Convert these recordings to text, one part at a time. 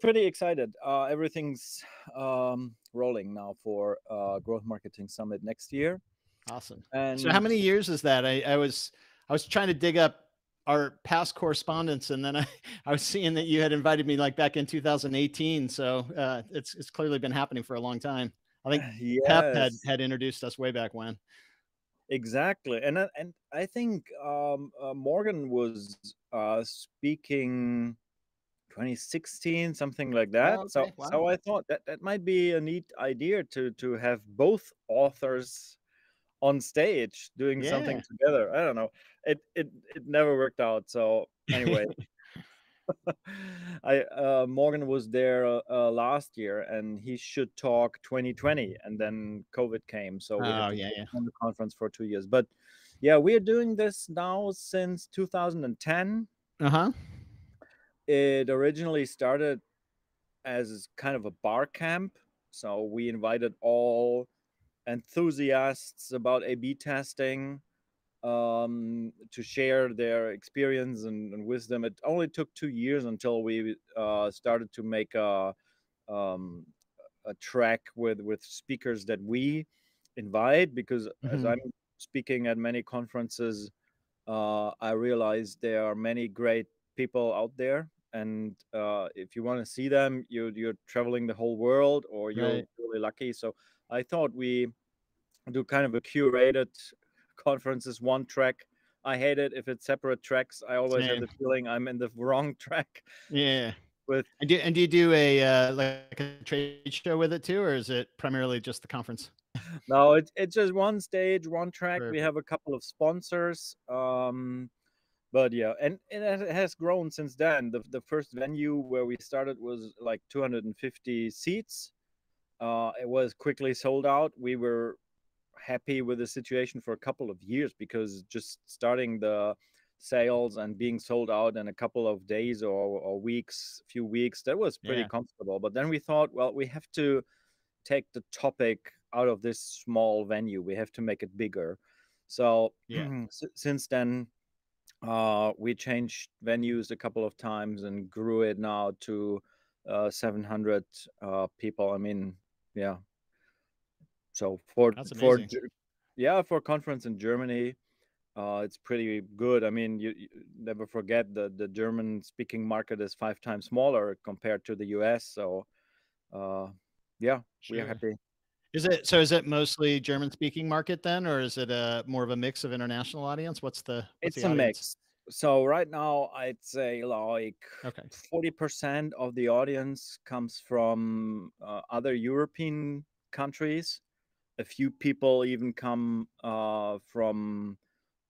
pretty excited. Everything's rolling now for Growth Marketing Summit next year. Awesome. So how And many years is that? I was trying to dig up our past correspondence, and then I was seeing that you had invited me like back in 2018. So it's clearly been happening for a long time. I think Pep yes, had introduced us way back when. exactly. And I think Morgan was speaking 2016, something like that. Oh, So okay. Wow. so I thought that might be a neat idea to have both authors on stage doing something Yeah. together. I don't know. It never worked out. So anyway, Morgan was there last year, and he should talk 2020, and then COVID came, so we had Oh, to yeah, yeah. postpone the conference for 2 years. But yeah, we are doing this now since 2010. Uh-huh. It originally started as kind of a bar camp, so we invited all enthusiasts about A/B testing to share their experience and wisdom. It only took 2 years until we started to make um, a track with speakers that we invite. Because as Mm-hmm. I'm speaking at many conferences, I realize there are many great people out there. And if you want to see them, you're traveling the whole world, or you're Right. really lucky. So I thought we do kind of a curated conferences, one track. I hate it if it's separate tracks. I always have Same. the feeling I'm in the wrong track Yeah. with. And do you do a like a trade show with it too, or is it primarily just the conference? No, it's just one stage, one track. We Perfect. have a couple of sponsors. But yeah, and it has grown since then. The first venue where we started was like 250 seats. It was quickly sold out. We were happy with the situation for a couple of years, because just starting the sales and being sold out in a couple of days or weeks, few weeks, that was pretty Yeah. comfortable. But then we thought, well, we have to take the topic out of this small venue. We have to make it bigger. So Yeah. since then, we changed venues a couple of times and grew it now to 700 people. I mean, yeah. So That's amazing. for conference in Germany, it's pretty good. I mean, you never forget the German speaking market is 5 times smaller compared to the US. So yeah, we are Sure. happy. Is it mostly German speaking market then, or is it more of a mix of international audience? What's It's the a audience? mix. So right now, I'd say like Okay. 40% of the audience comes from other European countries. A few people even come from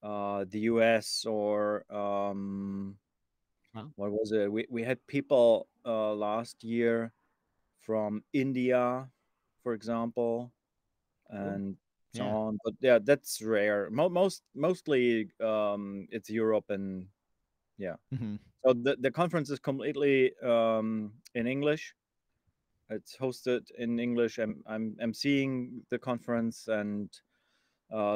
the US, or Wow. what was it? We had people last year from India, for example, Cool. and so Yeah. on. But yeah, that's rare. Mostly it's Europe, and yeah. Hmm. So the conference is completely in English. It's hosted in English. I'm emceeing the conference, and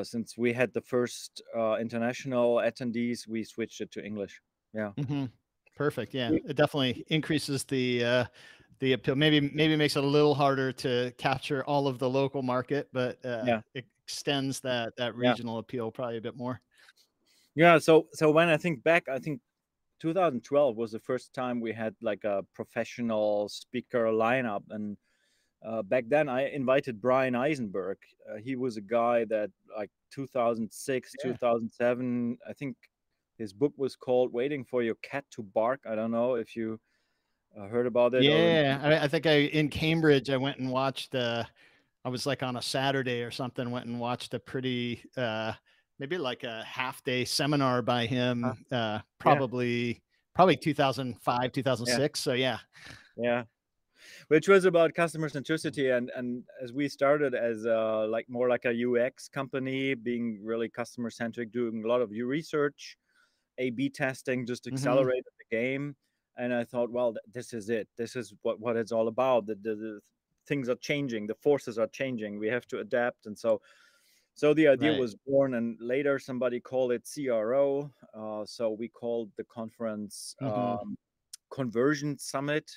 since we had the first international attendees, we switched it to English. Yeah. Hmm. Perfect. Yeah. It definitely increases the appeal. Maybe makes it a little harder to capture all of the local market, but Yeah. it extends that Yeah. regional appeal probably a bit more. Yeah. So when I think back, I think 2012 was the first time we had like a professional speaker lineup. And back then I invited Brian Eisenberg. He was a guy that, like, 2006, Yeah. 2007, I think his book was called Waiting for Your Cat to Bark. I don't know if you heard about it or Yeah. I think in Cambridge, I went and watched, I was like on a Saturday or something, went and watched a pretty, maybe like a half day seminar by him, yeah, probably 2005, yeah, 2006. So yeah. yeah. Which was about customer centricity. And as we started as like more like a UX company, being really customer centric, doing a lot of research, A/B testing, just Hmm. accelerated the game. And I thought, well, this is it. This is what it's all about. The things are changing. The forces are changing. We have to adapt. And so the idea Right. was born. And later somebody called it CRO. So we called the conference Hmm. Conversion Summit.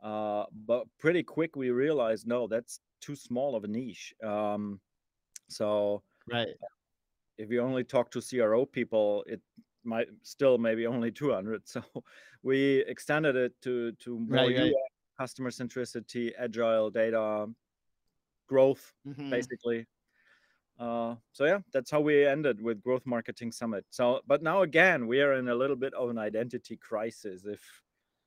But pretty quick we realized, no, that's too small of a niche. So Right. if you only talk to CRO people, it might still maybe only 200. So we extended it to more Right. Right. UX, customer centricity, agile data, growth, basically. So yeah, that's how we ended with Growth Marketing Summit. So, but now again, we are in a little bit of an identity crisis. If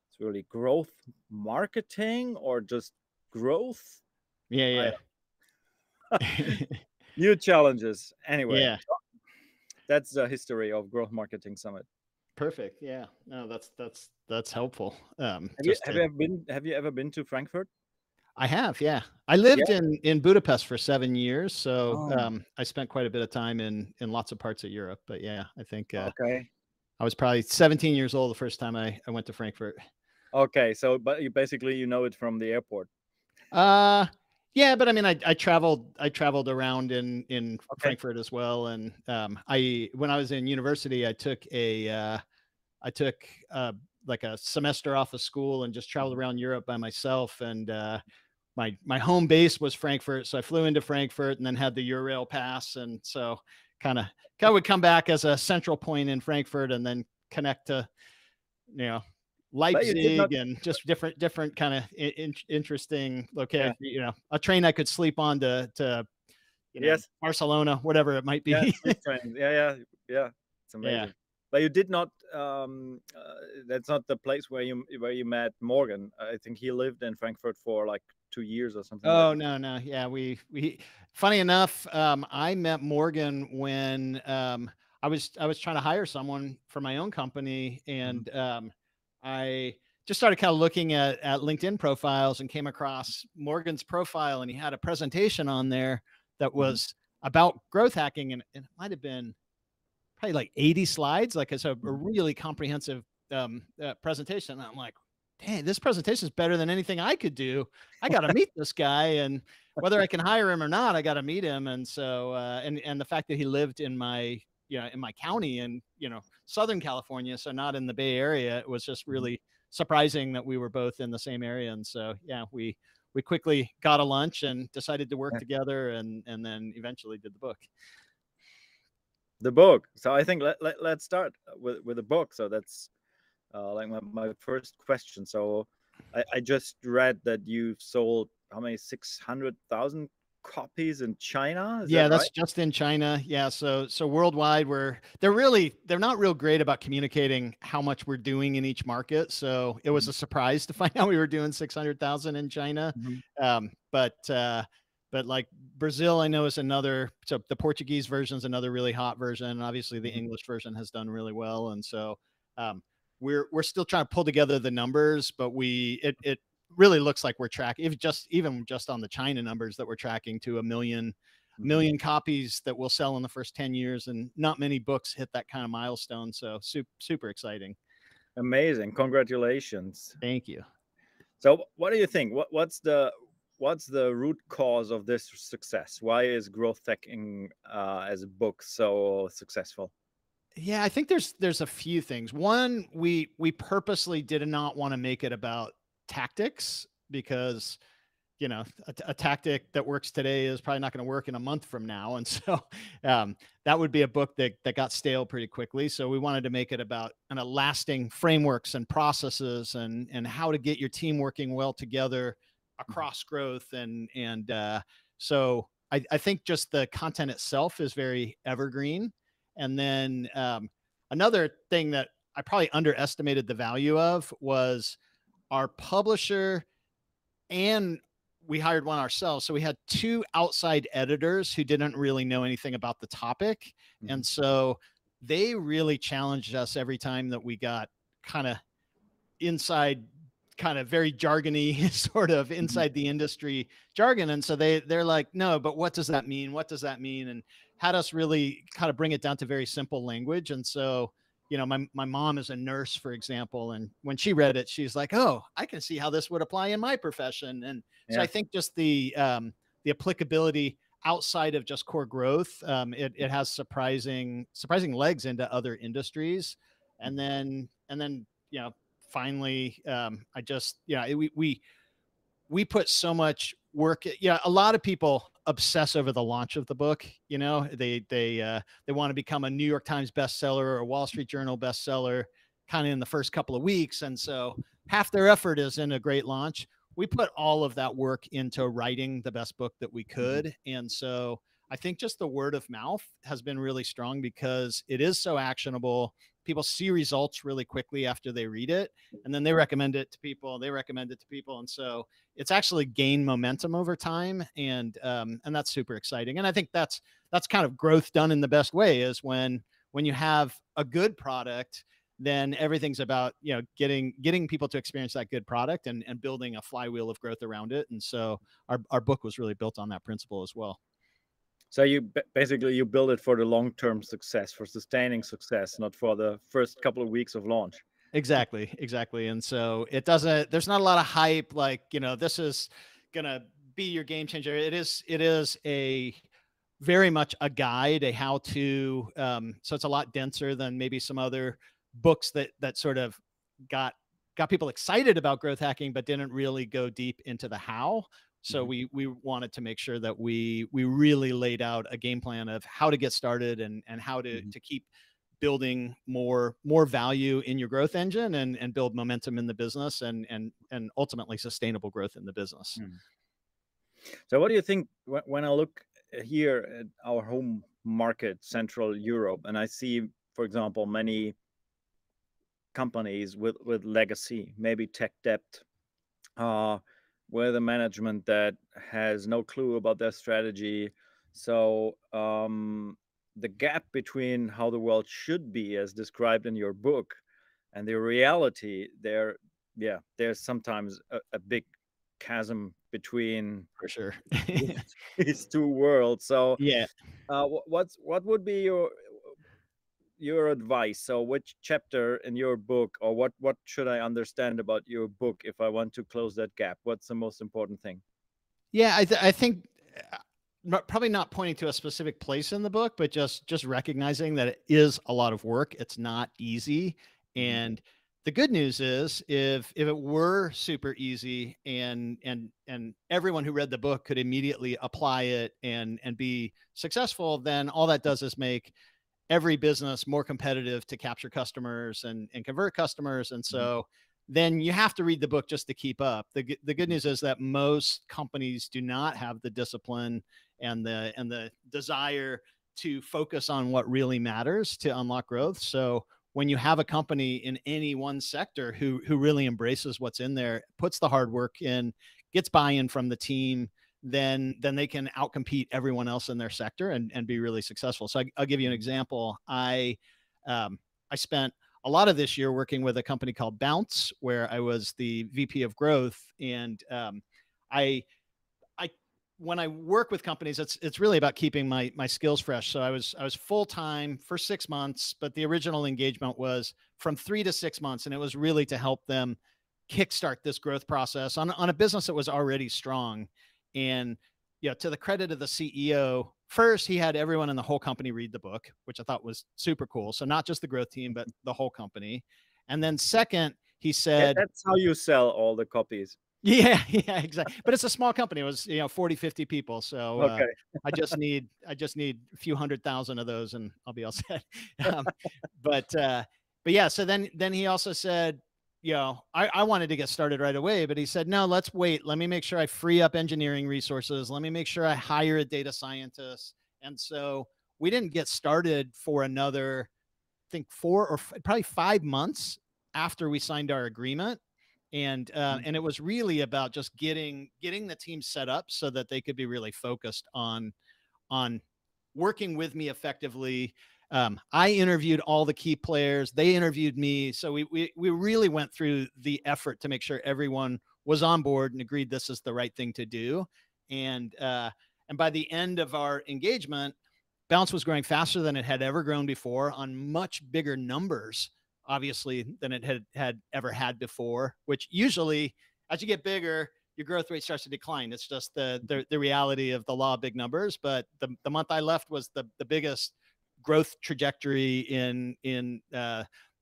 it's really growth marketing or just growth, Yeah. new challenges. Anyway, Yeah. that's the history of Growth Marketing Summit. Perfect. Yeah. No, that's helpful. Have you ever been to Frankfurt? I have, yeah. I lived in Budapest for 7 years, so Oh, I spent quite a bit of time in lots of parts of Europe. But yeah, I think okay. I was probably 17 years old the first time I went to Frankfurt. Okay, so but you basically you know it from the airport. Uh yeah, but I mean I traveled around in Okay. Frankfurt as well. And I when I was in university, I took like a semester off of school and just traveled around Europe by myself. And my home base was Frankfurt, so I flew into Frankfurt and then had the Eurail pass. And so kind of would come back as a central point in Frankfurt and then connect to, you know, But you did not. Leipzig and just different kind of interesting Yeah. location. You know, a train I could sleep on to Yes. Barcelona, whatever it might Yeah. be. Sleep trains. Yeah. It's Yeah. amazing. But you did not. That's not the place where you met Morgan. I think he lived in Frankfurt for like 2 years or something like Oh, that. no. Yeah, we funny enough, I met Morgan when I was trying to hire someone for my own company. Mhm. And I just started kind of looking at LinkedIn profiles and came across Morgan's profile, and he had a presentation on there that Mhm. was about growth hacking. And it might have been probably like 80 slides. Like it's a Mhm. really comprehensive presentation. And I'm like, dang, this presentation is better than anything I could do. I got to meet this guy, and whether I can hire him or not, I got to meet him. And so, and the fact that he lived in my, in my county in, Southern California, so not in the Bay Area, it was just Mhm. really surprising that we were both in the same area. And so, yeah, we quickly got a lunch and decided to work Yeah. together, and then eventually did the book. The book. So I think let's start with the book. So that's like my first question. So I just read that you've sold how many 600,000 copies in China. Is that Yeah, right? that's just in China. Yeah, so worldwide, they're not real great about communicating how much we're doing in each market. So it was Mhm. a surprise to find out we were doing 600,000 in China. Mhm. But like Brazil, I know is another. So the Portuguese version is another really hot version. Obviously, the Mhm. English version has done really well. And so um, we're still trying to pull together the numbers, but it really looks like we're tracking, if even just on the China numbers, that we're tracking to a Mhm. million copies that will sell in the first 10 years. And not many books hit that kind of milestone. So super exciting. Amazing. Congratulations. Thank you. So what do you think? What's the root cause of this success? Why is growth hacking as a book so successful? Yeah, I think there's a few things. One, we purposely did not want to make it about tactics, because a tactic that works today is probably not going to work in a month from now. And so that would be a book that got stale pretty quickly. So we wanted to make it about kind of lasting frameworks and processes, and how to get your team working well together across growth. And so I think just the content itself is very evergreen. And then another thing that I probably underestimated the value of was our publisher, and we hired one ourselves. So we had two outside editors who didn't really know anything about the topic. Mhm. And so they really challenged us every time that we got kind of inside, kind of very jargony sort of Mhm. inside the industry jargon. And so they're like, no, but what does that mean? What does that mean? And had us really kind of bring it down to very simple language. And so, my mom is a nurse, for example, and when she read it, she's like, oh, I can see how this would apply in my profession. And so I Yeah. think just the applicability outside of just core growth, it has surprising legs into other industries. And Mhm. then finally, I just, we put so much work. Yeah, a lot of people obsess over the launch of the book. They want to become a New York Times bestseller or a Wall Street Journal bestseller kind of in the first couple of weeks, and so half their effort is in a great launch. We put all of that work into writing the best book that we could, and so I think just the word of mouth has been really strong because it is so actionable. People see results really quickly after they read it, and then they recommend it to people. They recommend it to people, and so it's actually gained momentum over time, and that's super exciting. And I think that's kind of growth done in the best way is when you have a good product, then everything's about getting people to experience that good product and building a flywheel of growth around it. And so our book was really built on that principle as well. So you basically you build it for the long-term success, for sustaining success, not for the first couple of weeks of launch. Exactly. And so there's not a lot of hype like, this is gonna be your game changer. It is a very much a guide, a how to. So it's a lot denser than maybe some other books that sort of got people excited about growth hacking, but didn't really go deep into the how. So we wanted to make sure that we really laid out a game plan of how to get started and how to keep building more value in your growth engine and build momentum in the business and ultimately sustainable growth in the business. So what do you think when I look here at our home market, Central Europe, and I see, for example, many companies with legacy, maybe tech debt, with a management that has no clue about their strategy. So the gap between how the world should be, as described in your book, and the reality, there's sometimes a big chasm between For sure. these two worlds. So Yeah. what would be your advice? So which chapter in your book, or what should I understand about your book if I want to close that gap? What's the most important thing? Yeah, I think probably not pointing to a specific place in the book, but just recognizing that it is a lot of work. It's not easy. And the good news is if it were super easy and everyone who read the book could immediately apply it and be successful, then all that does is make every business more competitive to capture customers and convert customers. And so then you have to read the book just to keep up. The good news is that most companies do not have the discipline and the desire to focus on what really matters to unlock growth. So when you have a company in any one sector who really embraces what's in there, puts the hard work in, gets buy-in from the team, then they can outcompete everyone else in their sector and be really successful. So I'll give you an example. I spent a lot of this year working with a company called Bounce, where I was the VP of growth. And when I work with companies, it's really about keeping my skills fresh. So I was full-time for 6 months, but the original engagement was from 3 to 6 months. And it was really to help them kickstart this growth process on a business that was already strong. And to the credit of the CEO, first, he had everyone in the whole company read the book, which I thought was super cool. So not just the growth team, but the whole company. And then second, he said, that's how you sell all the copies. Yeah, exactly. But it's a small company. It was 40, 50 people. So Okay. I just need a few 100,000 of those and I'll be all set. But yeah, so then he also said, I wanted to get started right away, but he said, no, let's wait. Let me make sure I free up engineering resources. Let me make sure I hire a data scientist. And so we didn't get started for another, I think 4 or probably 5 months after we signed our agreement. And it was really about just getting the team set up so that they could be really focused on working with me effectively. I interviewed all the key players. They interviewed me. So we really went through the effort to make sure everyone was on board and agreed this is the right thing to do. And by the end of our engagement, Bounce was growing faster than it had ever grown before on much bigger numbers, obviously, than it had ever had before, which usually as you get bigger, your growth rate starts to decline. It's just the reality of the law of big numbers. But the month I left was the biggest growth trajectory in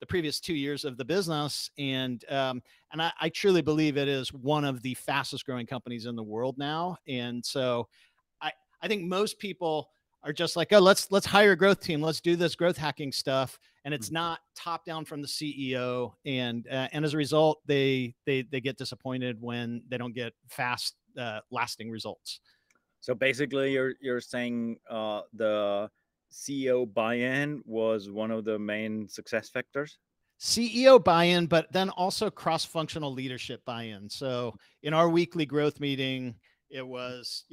previous 2 years of the business. And I truly believe it is one of the fastest growing companies in the world now. And so I think most people are just like, oh, let's hire a growth team. Let's do this growth hacking stuff. And it's not top down from the CEO. And as a result, they get disappointed when they don't get fast, lasting results. So basically you're saying the CEO buy-in was one of the main success factors? CEO buy-in, but then also cross-functional leadership buy-in. So in our weekly growth meeting, it was,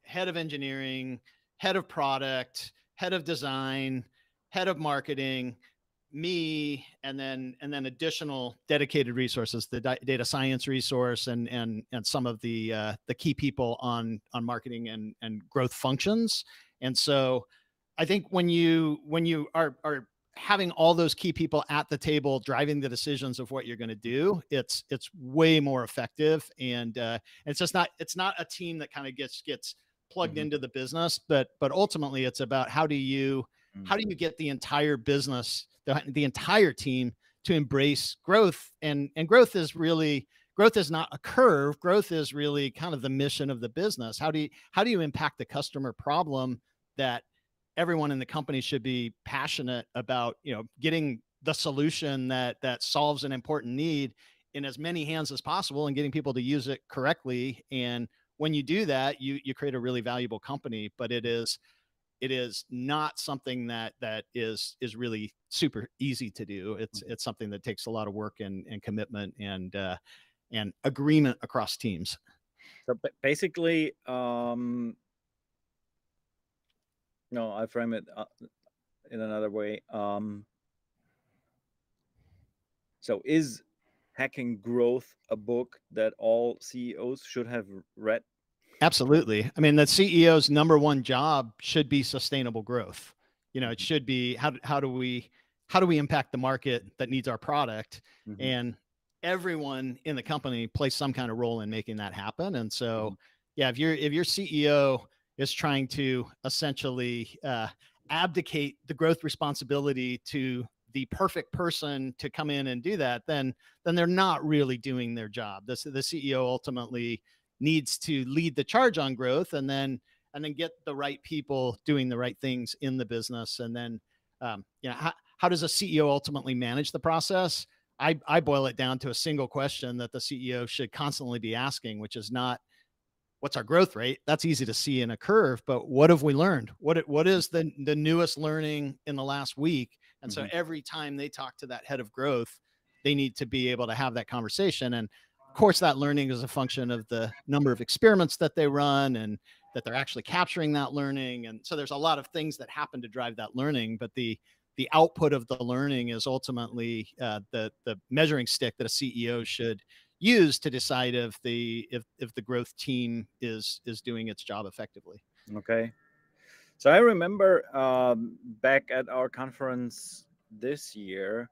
head of engineering, head of product, head of design, head of marketing, me, and then additional dedicated resources, the data science resource and some of the key people on marketing and growth functions. And so I think when you are having all those key people at the table driving the decisions of what you're going to do, it's way more effective. And it's not a team that kind of gets plugged into the business, but ultimately it's about how do you get the entire business, the entire team to embrace growth. And growth is not a curve. Growth is really kind of the mission of the business. How do you impact the customer problem that everyone in the company should be passionate about, getting the solution that solves an important need in as many hands as possible and getting people to use it correctly. And when you do that, you create a really valuable company, but it is not something that is really super easy to do. It's something that takes a lot of work and commitment and agreement across teams. So basically, no, I frame it in another way. So is Hacking Growth a book that all CEOs should have read? Absolutely. I mean, the CEO's number one job should be sustainable growth. It should be how do we impact the market that needs our product, and everyone in the company plays some kind of role in making that happen. And so, yeah, if your CEO is trying to essentially abdicate the growth responsibility to the perfect person to come in and do that, then they're not really doing their job. The CEO ultimately needs to lead the charge on growth, and then get the right people doing the right things in the business. And then, how does a CEO ultimately manage the process? I boil it down to a single question that the CEO should constantly be asking, which is not, what's our growth rate? That's easy to see in a curve, but what have we learned? What is the newest learning in the last week? And so every time they talk to that head of growth, they need to be able to have that conversation. And of course, that learning is a function of the number of experiments that they run and that they're actually capturing that learning. And so there's a lot of things that happen to drive that learning, but the output of the learning is ultimately the measuring stick that a CEO should use to decide if the growth team is doing its job effectively. Okay. So I remember back at our conference this year,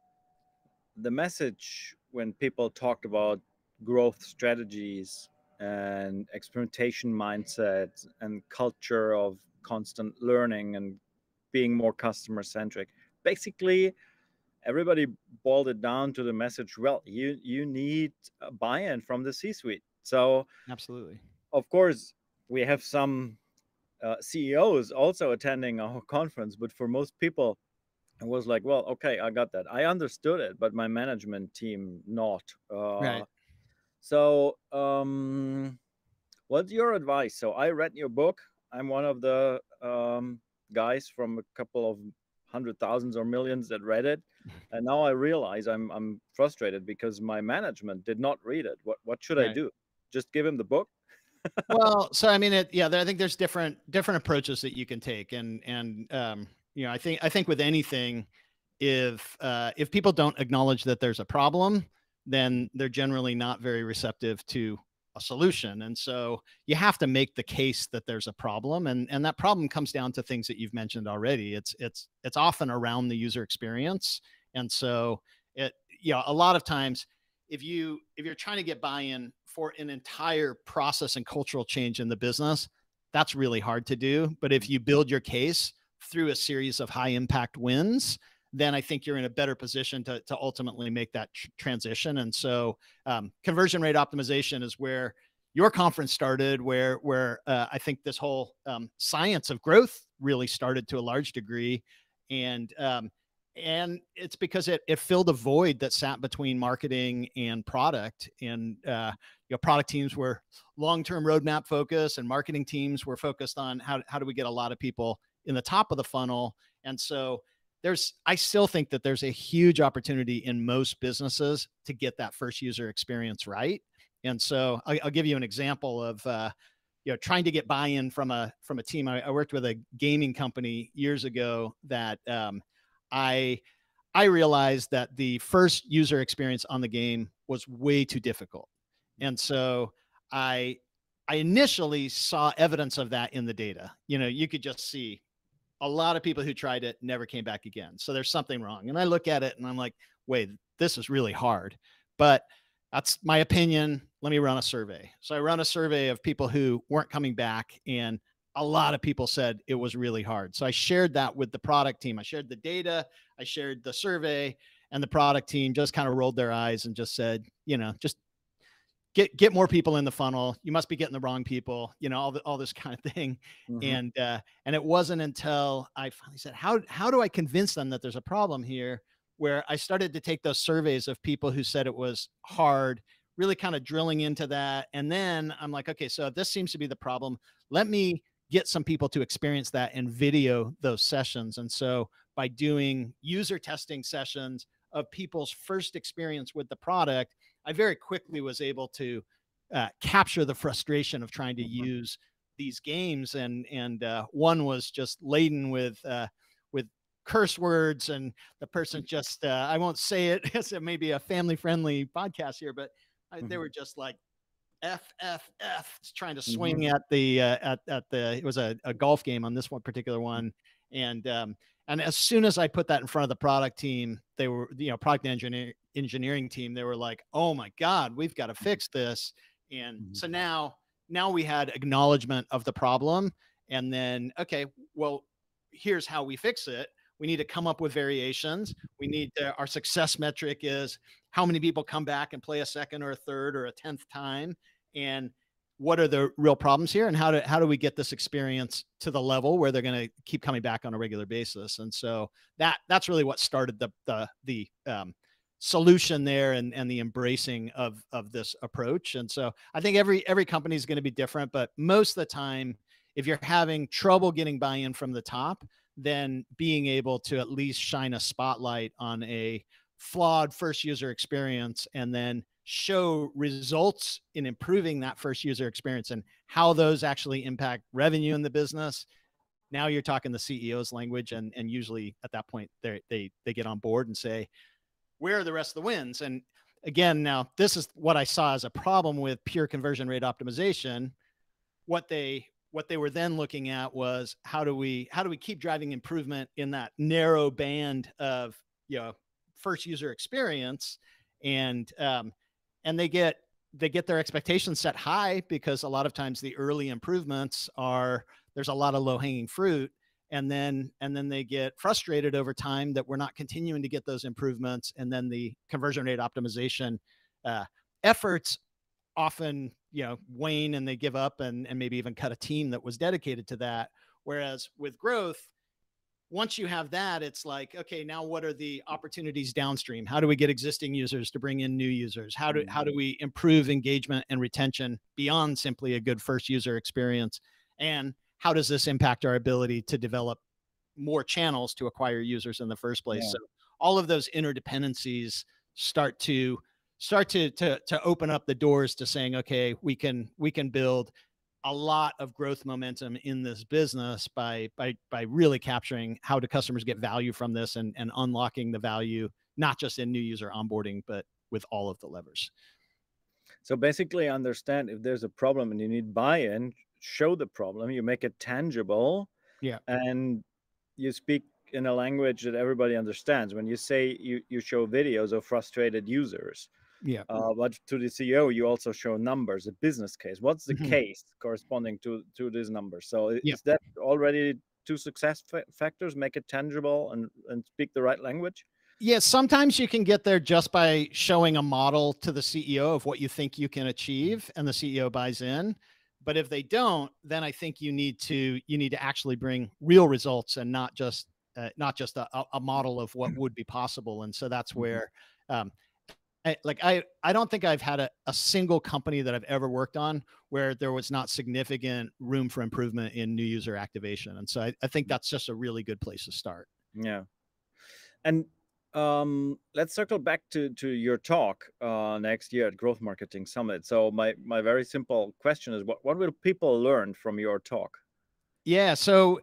the message when people talked about growth strategies and experimentation mindset and culture of constant learning and being more customer centric, basically everybody boiled it down to the message, well, you need a buy-in from the C-suite. So absolutely, of course we have some CEOs also attending our conference, but for most people it was like, well, okay, I got that, I understood it, but my management team not. right. So what's your advice? So I read your book. I'm one of the guys from a couple of 100,000s or millions that read it, and now I realize I'm frustrated because my management did not read it. What should I do? Just give him the book? Well, so I mean, I think there's different approaches that you can take, and I think with anything, if people don't acknowledge that there's a problem, then they're generally not very receptive to a solution. And so you have to make the case that there's a problem, and that problem comes down to things that you've mentioned already. It's often around the user experience, and so a lot of times, if you're trying to get buy-in for an entire process and cultural change in the business, that's really hard to do. But if you build your case through a series of high impact wins, then I think you're in a better position to ultimately make that transition. And so conversion rate optimization is where your conference started, where I think this whole science of growth really started to a large degree. And it's because it filled a void that sat between marketing and product. And product teams were long-term roadmap focused, and marketing teams were focused on how do we get a lot of people in the top of the funnel. And so I still think that there's a huge opportunity in most businesses to get that first user experience right. And so I'll give you an example of, trying to get buy-in from a team. I worked with a gaming company years ago that I realized that the first user experience on the game was way too difficult. And so I initially saw evidence of that in the data. You could just see a lot of people who tried it never came back again. So there's something wrong. And I look at it and I'm like, wait, this is really hard. But that's my opinion. Let me run a survey. So I run a survey of people who weren't coming back, and a lot of people said it was really hard. So I shared that with the product team. I shared the data, I shared the survey, and the product team just kind of rolled their eyes and just said, just get more people in the funnel. You must be getting the wrong people, all this kind of thing. Mm-hmm. And it wasn't until I finally said, how do I convince them that there's a problem here, where I started to take those surveys of people who said it was hard, really kind of drilling into that. And then I'm like, okay, so this seems to be the problem. Let me get some people to experience that and video those sessions. And so by doing user testing sessions of people's first experience with the product, I very quickly was able to capture the frustration of trying to use these games. And one was just laden with curse words, and the person just, I won't say it, it's maybe a family friendly podcast here, but they were just like, F, trying to swing at the, it was a golf game on this one particular one. And as soon as I put that in front of the product team, they were, product engineering team, they were like, oh my God, we've got to fix this. And so now we had acknowledgement of the problem. And then, okay, well, here's how we fix it. We need to come up with variations. We need our success metric is how many people come back and play a second or a third or a 10th time. And what are the real problems here? And how do we get this experience to the level where they're going to keep coming back on a regular basis? And so that's really what started the solution there, and the embracing of this approach. And so I think every company is going to be different, but most of the time, if you're having trouble getting buy-in from the top, then being able to at least shine a spotlight on a flawed first user experience and then show results in improving that first user experience and how those actually impact revenue in the business. Now you're talking the CEO's language, and usually at that point they get on board and say, where are the rest of the wins? And again, now this is what I saw as a problem with pure conversion rate optimization. What they were then looking at was how do we keep driving improvement in that narrow band of first user experience, and they get their expectations set high, because a lot of times the early improvements there's a lot of low hanging fruit, and then they get frustrated over time that we're not continuing to get those improvements, and then the conversion rate optimization efforts often wane, and they give up and maybe even cut a team that was dedicated to that. Whereas with growth, once you have that, it's like, okay, now what are the opportunities downstream? How do we get existing users to bring in new users? How do we improve engagement and retention beyond simply a good first user experience? And how does this impact our ability to develop more channels to acquire users in the first place? Yeah. So all of those interdependencies start to open up the doors to saying, okay, we can build a lot of growth momentum in this business by really capturing how do customers get value from this, and unlocking the value, not just in new user onboarding, but with all of the levers. So basically understand if there's a problem and you need buy-in, show the problem, you make it tangible, and you speak in a language that everybody understands. When you say you show videos of frustrated users, but to the CEO, you also show numbers, a business case. What's the case corresponding to these numbers? So is that already two success factors, make it tangible and speak the right language? Yeah, sometimes you can get there just by showing a model to the CEO of what you think you can achieve, and the CEO buys in. But if they don't, then I think you need to actually bring real results and not just a model of what would be possible. And so that's where um, I don't think I've had a single company that I've ever worked on where there was not significant room for improvement in new user activation. And so I think that's just a really good place to start. Yeah. And let's circle back to your talk next year at Growth Marketing Summit. So my very simple question is, what will people learn from your talk? Yeah, so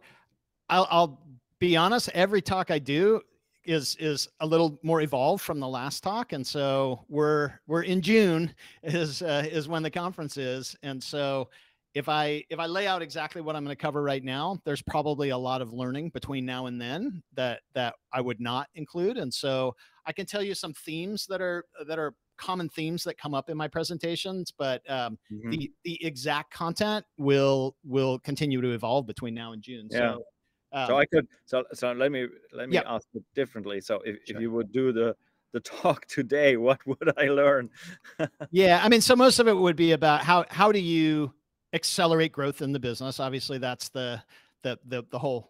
I'll be honest. Every talk I do is a little more evolved from the last talk, and so we're in June is when the conference is, and so if I lay out exactly what I'm going to cover right now, there's probably a lot of learning between now and then that I would not include, and so I can tell you some themes that are common themes that come up in my presentations, but the exact content will continue to evolve between now and June. Yeah. So So I could so let me yeah, ask it differently. So if sure. you would do the talk today, what would I learn? Yeah, I mean, so most of it would be about how do you accelerate growth in the business? Obviously, that's the whole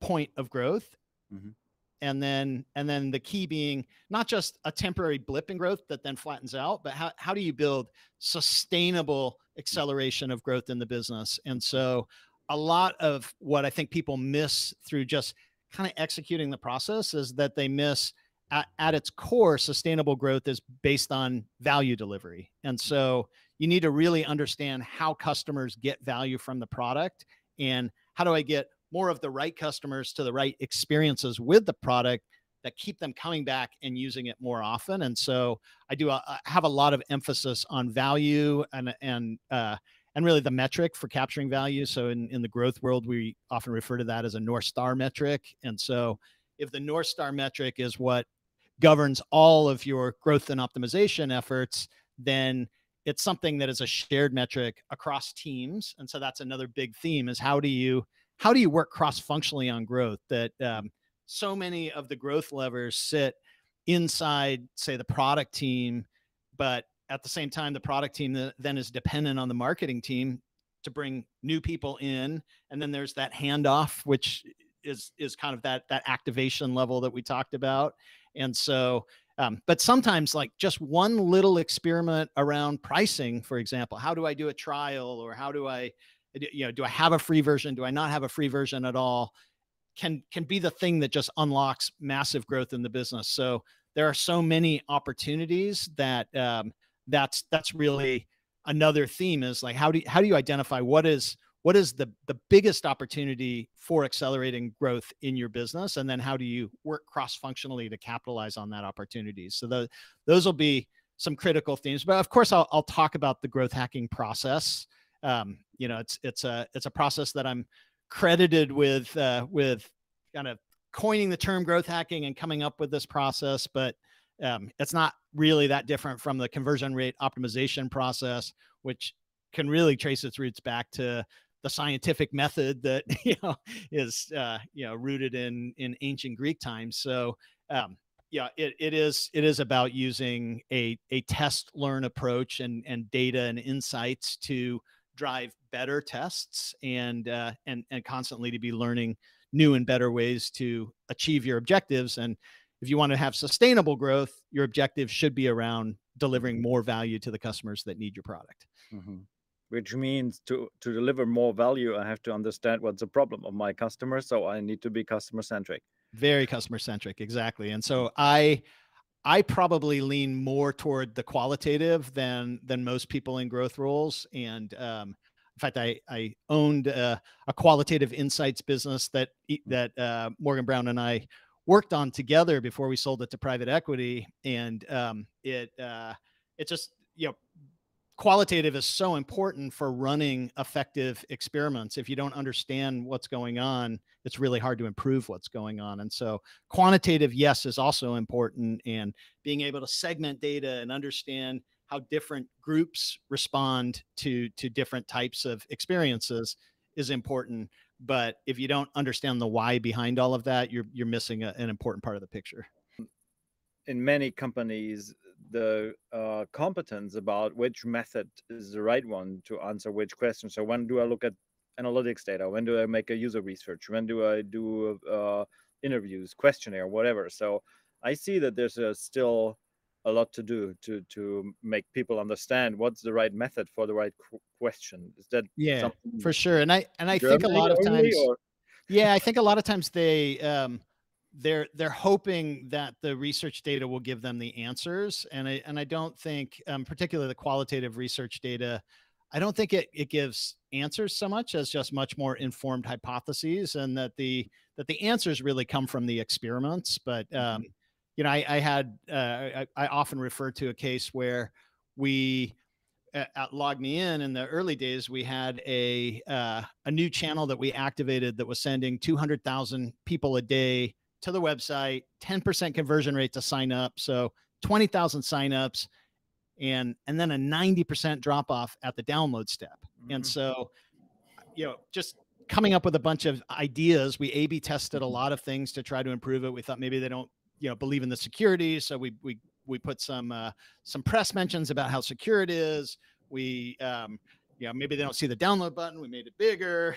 point of growth. Mhm. And then the key being not just a temporary blip in growth that then flattens out, but how do you build sustainable acceleration of growth in the business? And so a lot of what I think people miss through just kind of executing the process is that they miss at its core, sustainable growth is based on value delivery. And so you need to really understand how customers get value from the product, and how do I get more of the right customers to the right experiences with the product that keep them coming back and using it more often. And so I have a lot of emphasis on value and really the metric for capturing value. So in the growth world, we often refer to that as a North Star metric. And so if the North Star metric is what governs all of your growth and optimization efforts, then it's something that is a shared metric across teams. And so that's another big theme, is how do you work cross-functionally on growth? That so many of the growth levers sit inside, say, the product team, but at the same time, the product team then is dependent on the marketing team to bring new people in. And then there's that handoff, which is kind of that activation level that we talked about. And so, but sometimes, like, just one little experiment around pricing, for example, how do I do a trial, or how do I, do I have a free version? Do I not have a free version at all? Can be the thing that just unlocks massive growth in the business. So there are so many opportunities that that's really another theme, is like, how do you identify what is the biggest opportunity for accelerating growth in your business, and then how do you work cross-functionally to capitalize on that opportunity? So those will be some critical themes. But of course, I'll talk about the growth hacking process. It's a process that I'm credited with kind of coining the term growth hacking and coming up with this process, but it's not really that different from the conversion rate optimization process, which can really trace its roots back to the scientific method that is rooted in ancient Greek times. So it is about using a test learn approach and data and insights to drive better tests, and constantly to be learning new and better ways to achieve your objectives. And if you want to have sustainable growth, your objective should be around delivering more value to the customers that need your product. Mm-hmm. Which means to deliver more value, I have to understand what's the problem of my customers. So I need to be customer centric. Very customer centric, exactly. And so I probably lean more toward the qualitative than most people in growth roles. And in fact, I owned a qualitative insights business that Morgan Brown and I worked on together before we sold it to private equity. And it just, qualitative is so important for running effective experiments. If you don't understand what's going on, it's really hard to improve what's going on. And so quantitative, yes, is also important, and being able to segment data and understand how different groups respond to different types of experiences is important. But if you don't understand the why behind all of that, you're missing an important part of the picture. In many companies, the competence about which method is the right one to answer which question. So when do I look at analytics data? When do I make a user research? When do I do interviews, questionnaire, whatever? So I see that there's still a lot to do to make people understand what's the right method for the right question. Is that something for sure? And I think a Germany lot of only, times, or? yeah, I think a lot of times they're hoping that the research data will give them the answers, and I don't think, particularly the qualitative research data, I don't think it gives answers so much as just much more informed hypotheses, and that the answers really come from the experiments. But I often refer to a case where we at LogMeIn in the early days, we had a new channel that we activated that was sending 200,000 people a day to the website, 10% conversion rate to sign up. So 20,000 signups, and then a 90% drop off at the download step. And so, just coming up with a bunch of ideas, we A/B tested a lot of things to try to improve it. We thought maybe they don't, believe in the security. So we put some press mentions about how secure it is. We, maybe they don't see the download button. We made it bigger.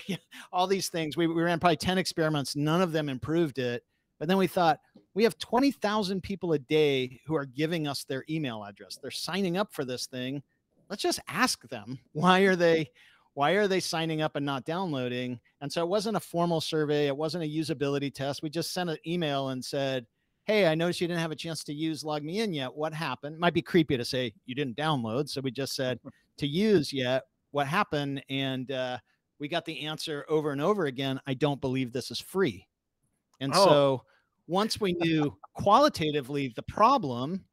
All these things. We ran probably 10 experiments. None of them improved it. But then we thought, we have 20,000 people a day who are giving us their email address. They're signing up for this thing. Let's just ask them, why are they signing up and not downloading? And so it wasn't a formal survey. It wasn't a usability test. We just sent an email and said, hey, I noticed you didn't have a chance to use LogMeIn yet. What happened? Might be creepy to say you didn't download. So we just said to use yet. What happened? And we got the answer over and over again. I don't believe this is free. And so once we knew qualitatively the problem,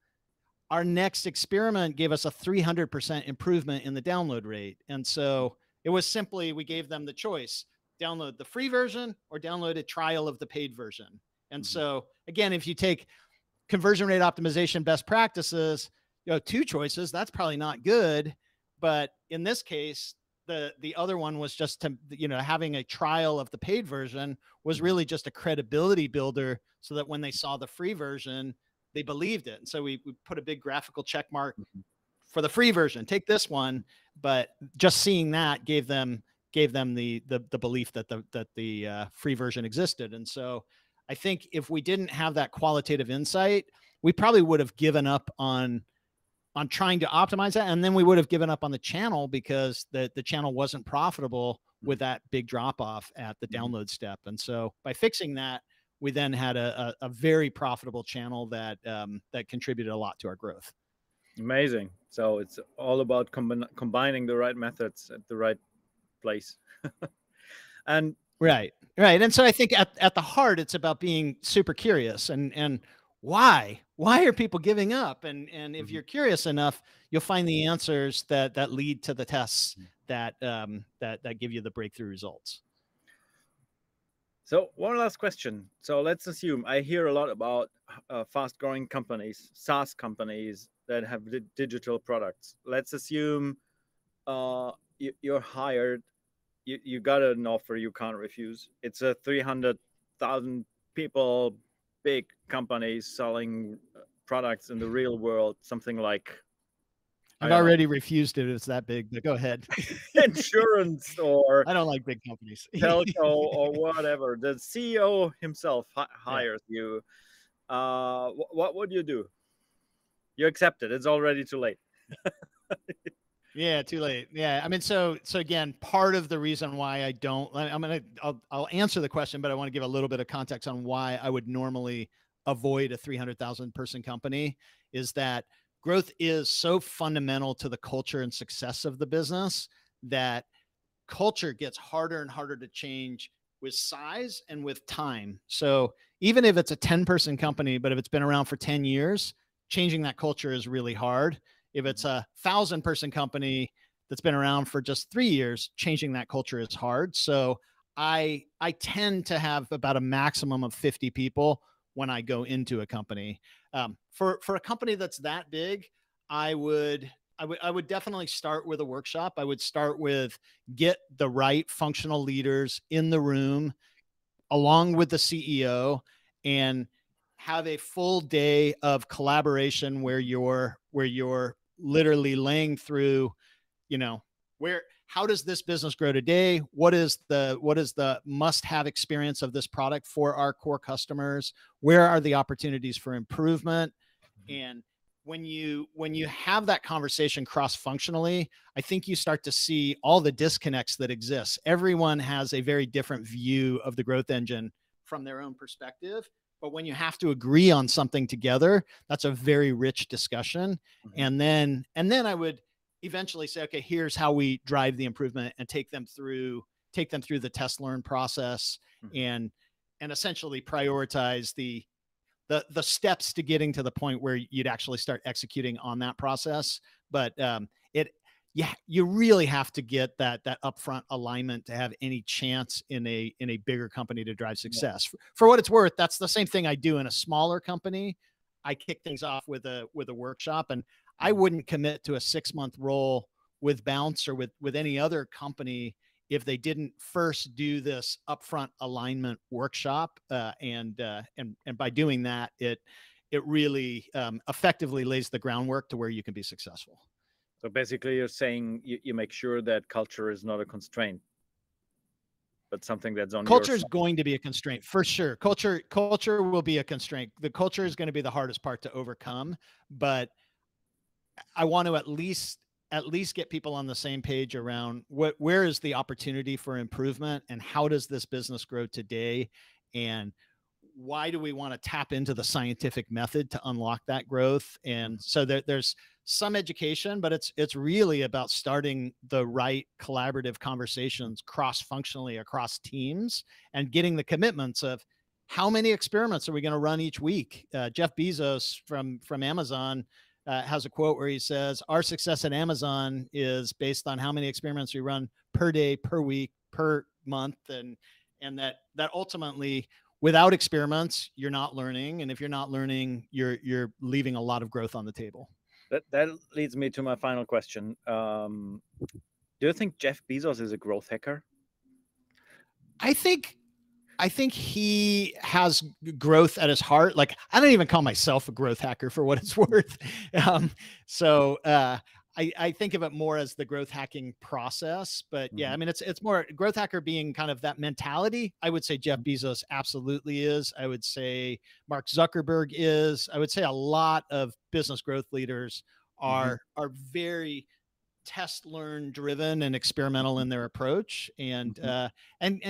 our next experiment gave us a 300% improvement in the download rate. And so it was simply, we gave them the choice, download the free version or download a trial of the paid version. And so again, if you take conversion rate optimization best practices, two choices, that's probably not good. But in this case, the other one was just to, having a trial of the paid version was really just a credibility builder, so that when they saw the free version, they believed it. And so we put a big graphical check mark for the free version, take this one. But just seeing that gave them the belief that the free version existed. And so I think if we didn't have that qualitative insight, we probably would have given up on trying to optimize that. And then we would have given up on the channel, because the channel wasn't profitable with that big drop off at the download step. And so by fixing that, we then had a very profitable channel that contributed a lot to our growth. Amazing. So it's all about combining the right methods at the right place. And right. And so I think at the heart, it's about being super curious and why are people giving up? And if you're curious enough, you'll find the answers that lead to the tests that give you the breakthrough results. So one last question. So let's assume I hear a lot about fast growing companies, SaaS companies that have digital products. Let's assume you're hired, you got an offer you can't refuse. It's a 300,000 people, big companies selling products in the real world, something like, I've already refused it. It's that big, but go ahead. Insurance, or I don't like big companies. telco, or whatever. The CEO himself hires you. What would you do? You accept it. It's already too late. Yeah, too late. Yeah. I mean, so again, part of the reason why I'll answer the question, but I want to give a little bit of context on why I would normally avoid a 300,000 person company, is that growth is so fundamental to the culture and success of the business that culture gets harder and harder to change with size and with time. So even if it's a 10-person company, but if it's been around for 10 years, changing that culture is really hard. If it's a 1,000-person company that's been around for just 3 years, changing that culture is hard. So I tend to have about a maximum of 50 people when I go into a company. For a company that's that big, I would I would definitely start with a workshop. I would start with get the right functional leaders in the room along with the CEO and have a full day of collaboration where you're literally laying through, you know, how does this business grow today? What is the must-have experience of this product for our core customers? Where are the opportunities for improvement? And when you have that conversation cross-functionally, I think you start to see all the disconnects that exist. Everyone has a very different view of the growth engine from their own perspective. But when you have to agree on something together, that's a very rich discussion. And then I would eventually say, okay, here's how we drive the improvement and take them through the test learn process and essentially prioritize the steps to getting to the point where you'd actually start executing on that process. But you really have to get that upfront alignment to have any chance in a bigger company to drive success. Yeah. For what it's worth, that's the same thing I do in a smaller company. I kick things off with a workshop, and I wouldn't commit to a 6-month role with Bounce or with any other company if they didn't first do this upfront alignment workshop. And by doing that, it really effectively lays the groundwork to where you can be successful. So basically you're saying you make sure that culture is not a constraint, but something that's on culture is going to be a constraint for sure. Culture will be a constraint. The culture is going to be the hardest part to overcome, but I want to at least get people on the same page around where is the opportunity for improvement and how does this business grow today, and why do we want to tap into the scientific method to unlock that growth? And so there's some education, but it's really about starting the right collaborative conversations cross-functionally across teams and getting the commitments of how many experiments are we going to run each week. Jeff Bezos from Amazon has a quote where he says, our success at Amazon is based on how many experiments we run per day, per week, per month. And that ultimately, without experiments, you're not learning. And if you're not learning, you're leaving a lot of growth on the table. That leads me to my final question. Do you think Jeff Bezos is a growth hacker? I think he has growth at his heart. Like, I don't even call myself a growth hacker for what it's worth. I think of it more as the growth hacking process, but yeah, I mean, it's more growth hacker being kind of that mentality. I would say Jeff Bezos absolutely is. I would say Mark Zuckerberg is. I would say a lot of business growth leaders are very test learn driven and experimental in their approach, and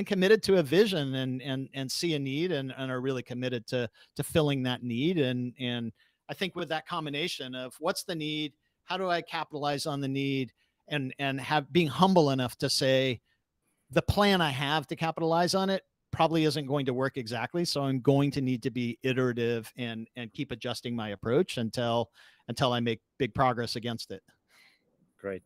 committed to a vision and see a need and are really committed to filling that need. And I think with that combination of what's the need, how do I capitalize on the need, and being humble enough to say the plan I have to capitalize on it probably isn't going to work exactly. So I'm going to need to be iterative and keep adjusting my approach until I make big progress against it. Great.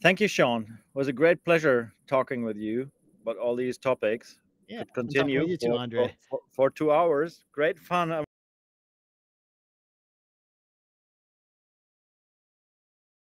Thank you, Sean. It was a great pleasure talking with you about all these topics. Yeah, could continue with you too, André. for 2 hours. Great fun.